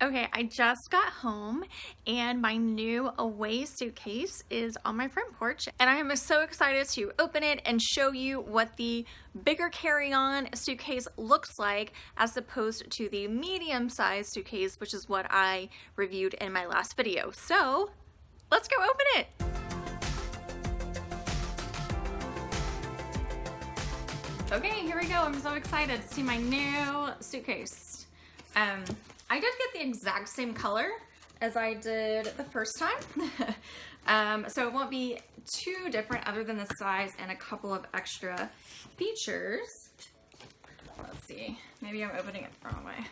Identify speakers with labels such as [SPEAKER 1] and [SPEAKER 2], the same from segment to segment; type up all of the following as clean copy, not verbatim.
[SPEAKER 1] Okay, I just got home and my new away suitcase is on my front porch and I am so excited to open it and show you what the bigger carry-on suitcase looks like as opposed to the medium-sized suitcase, which is what I reviewed in my last video. So let's go open it. Okay, here we go. I'm so excited to see my new suitcase. I did get the exact same color as I did the first time. So it won't be too different other than the size and a couple of extra features. Let's see, maybe I'm opening it the wrong way.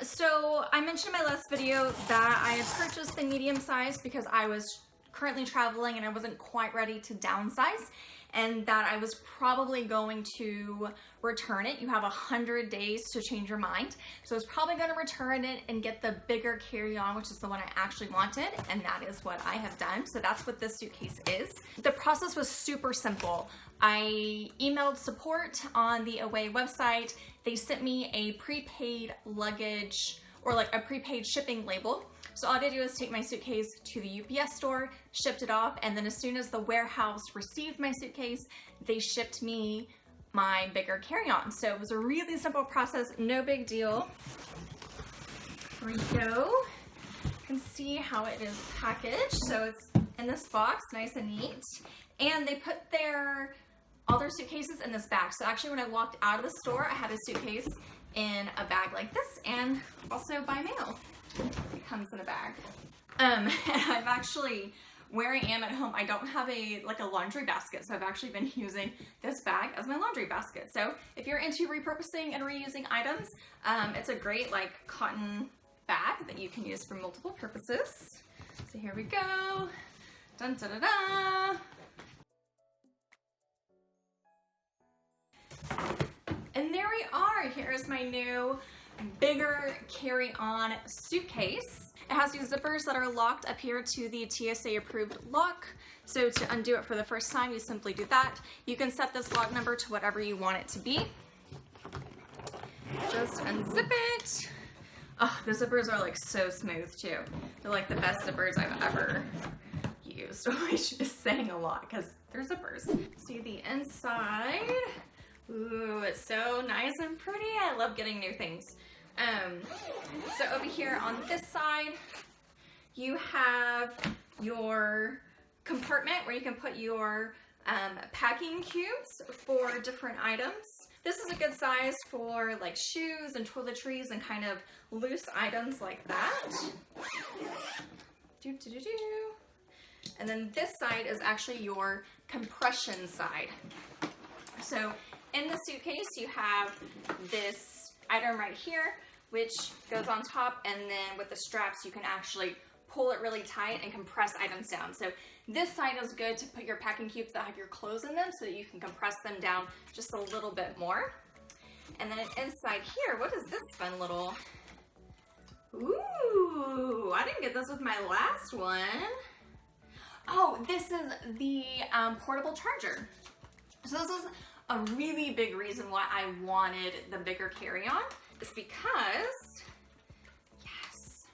[SPEAKER 1] So I mentioned in my last video that I had purchased the medium size because I was currently traveling and I wasn't quite ready to downsize, and that I was probably going to return it. You have 100 days to change your mind. So I was probably gonna return it and get the bigger carry-on, which is the one I actually wanted, and that is what I have done. So that's what this suitcase is. The process was super simple. I emailed support on the Away website. They sent me a prepaid luggage or like a prepaid shipping label. So all I had to do was take my suitcase to the UPS store, shipped it off, and then as soon as the warehouse received my suitcase, they shipped me my bigger carry-on. So it was a really simple process, no big deal. Here we go. You can see how it is packaged. So it's in this box, nice and neat. And they put all their suitcases in this bag. So actually when I walked out of the store, I had a suitcase in a bag like this, and also by mail. It comes in a bag. And I'm actually, where I am at home, I don't have a laundry basket, so I've actually been using this bag as my laundry basket. So if you're into repurposing and reusing items, it's a great cotton bag that you can use for multiple purposes. So here we go. Dun, da, da, da. And there we are. Here's my new bigger carry-on suitcase. It has these zippers that are locked up here to the TSA approved lock. So to undo it for the first time, you simply do that. You can set this lock number to whatever you want it to be. Just unzip it. Oh, the zippers are so smooth too. They're like the best zippers I've ever used, which is saying a lot because they're zippers. See the inside. Ooh, it's so nice and pretty. I love getting new things. So over here on this side, you have your compartment where you can put your packing cubes for different items. This is a good size for shoes and toiletries and kind of loose items like that. And then this side is actually your compression side. So in the suitcase, you have this item right here, which goes on top, and then with the straps, you can actually pull it really tight and compress items down. So this side is good to put your packing cubes that have your clothes in them so that you can compress them down just a little bit more. And then inside here, what is this fun little, ooh, I didn't get this with my last one. Oh, this is the portable charger. So this is a really big reason why I wanted the bigger carry-on, is because, yes,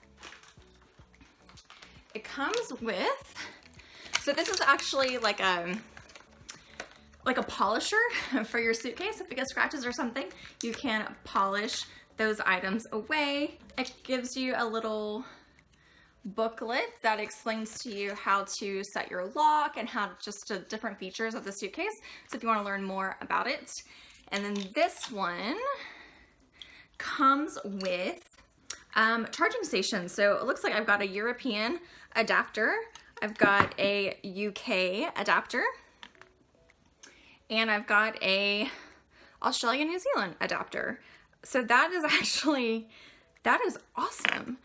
[SPEAKER 1] it comes with, so this is actually like a polisher for your suitcase. If it gets scratches or something, you can polish those items away. It gives you a little booklet that explains to you how to set your lock and how just different features of the suitcase. So if you want to learn more about it. And then this one comes with charging stations. So it looks like I've got a European adapter. I've got a UK adapter. And I've got a Australia, New Zealand adapter. So that is awesome.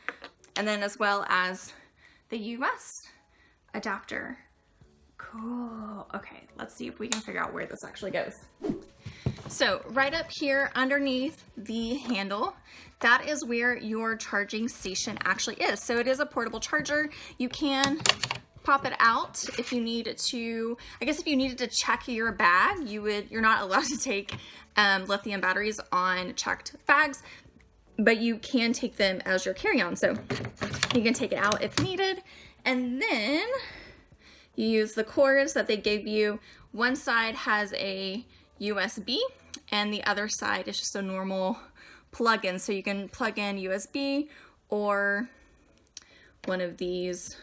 [SPEAKER 1] And then as well as the US adapter. Cool. Okay, let's see if we can figure out where this actually goes. So right up here underneath the handle, that is where your charging station actually is. So it is a portable charger. You can pop it out if you need to. I guess if you needed to check your bag, you're not allowed to take lithium batteries on checked bags, but you can take them as your carry-on. So you can take it out if needed. And then you use the cords that they gave you. One side has a USB and the other side is just a normal plug-in. So you can plug in USB or one of these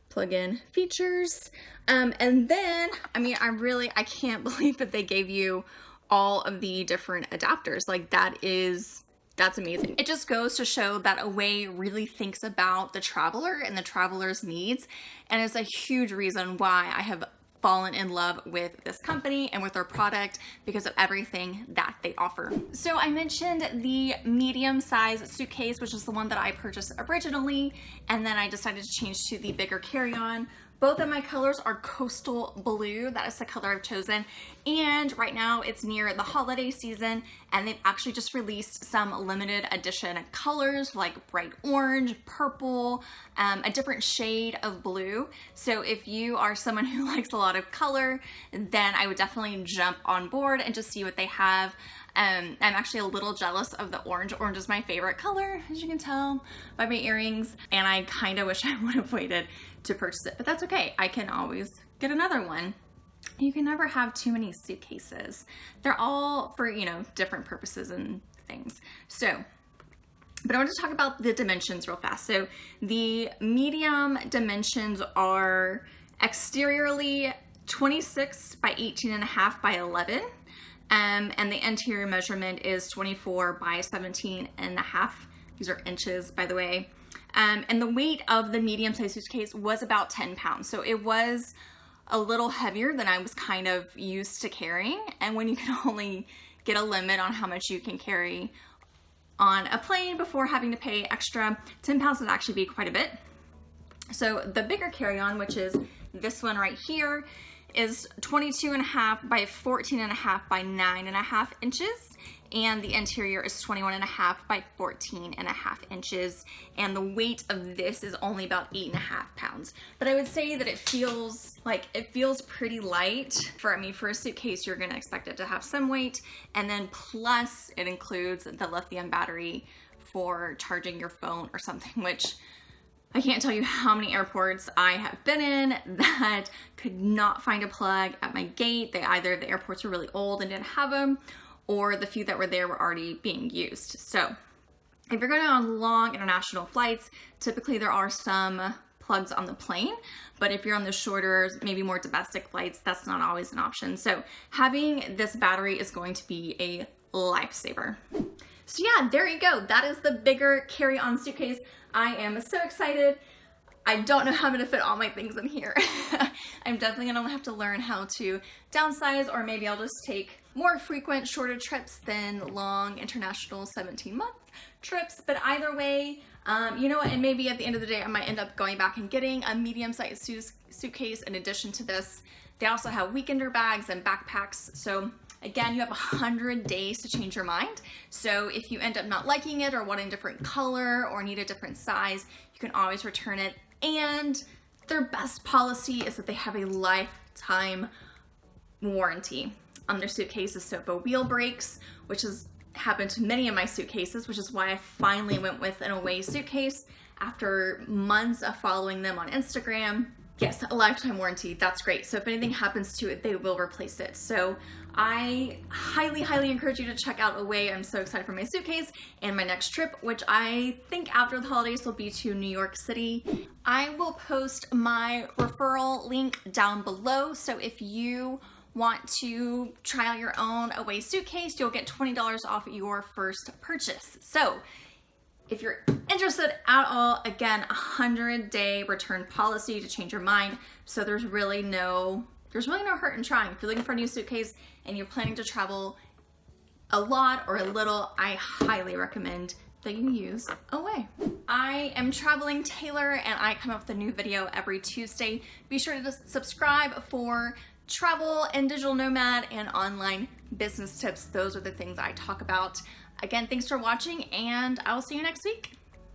[SPEAKER 1] plug-in features. And then, I mean, I can't believe that they gave you all of the different adapters. Like that's amazing. It just goes to show that Away really thinks about the traveler and the traveler's needs. And it's a huge reason why I have fallen in love with this company and with their product because of everything that they offer. So I mentioned the medium size suitcase, which is the one that I purchased originally, and then I decided to change to the bigger carry-on. Both of my colors are coastal blue. That is the color I've chosen. And right now it's near the holiday season and they've actually just released some limited edition colors like bright orange, purple, a different shade of blue. So if you are someone who likes a lot of color, then I would definitely jump on board and just see what they have. I'm actually a little jealous of the orange. Orange is my favorite color, as you can tell by my earrings, and I kind of wish I would have waited to purchase it, but that's okay. I can always get another one. You can never have too many suitcases. They're all for, you know, different purposes and things. So, but I want to talk about the dimensions real fast. So the medium dimensions are exteriorly 26 by 18.5 by 11. And the interior measurement is 24 by 17.5. These are inches, by the way. And the weight of the medium size suitcase was about 10 pounds. So it was a little heavier than I was kind of used to carrying. And when you can only get a limit on how much you can carry on a plane before having to pay extra, 10 pounds would actually be quite a bit. So the bigger carry-on, which is this one right here, is 22.5 by 14.5 by 9.5 inches. And the interior is 21.5 by 14.5 inches. And the weight of this is only about 8.5 pounds. But I would say that it feels pretty light. For a suitcase, you're gonna expect it to have some weight. And then plus it includes the lithium battery for charging your phone or something, which I can't tell you how many airports I have been in that could not find a plug at my gate. Either the airports were really old and didn't have them, or the few that were there were already being used. So if you're going on long international flights, typically there are some plugs on the plane, but if you're on the shorter, maybe more domestic flights, that's not always an option. So having this battery is going to be a lifesaver. So yeah, there you go. That is the bigger carry-on suitcase. I am so excited. I don't know how I'm gonna fit all my things in here. I'm definitely gonna have to learn how to downsize, or maybe I'll just take more frequent, shorter trips than long international 17-month trips. But either way, you know what, and maybe at the end of the day, I might end up going back and getting a medium-sized suitcase in addition to this. They also have weekender bags and backpacks. So again, you have 100 days to change your mind. So if you end up not liking it or wanting a different color or need a different size, you can always return it. And their best policy is that they have a lifetime warranty on their suitcases. So if a wheel breaks, which has happened to many of my suitcases, which is why I finally went with an Away suitcase after months of following them on Instagram. Yes, a lifetime warranty, that's great. So if anything happens to it, they will replace it. So I highly, highly encourage you to check out Away. I'm so excited for my suitcase and my next trip, which I think after the holidays will be to New York City. I will post my referral link down below. So if you want to try out your own Away suitcase, you'll get $20 off your first purchase. So if you're interested at all, again, 100-day return policy to change your mind. So there's really no hurt in trying. If you're looking for a new suitcase and you're planning to travel a lot or a little, I highly recommend that you use Away. I am Traveling Taylor and I come up with a new video every Tuesday. Be sure to subscribe for travel and digital nomad and online business tips. Those are the things I talk about. Again, thanks for watching and I will see you next week.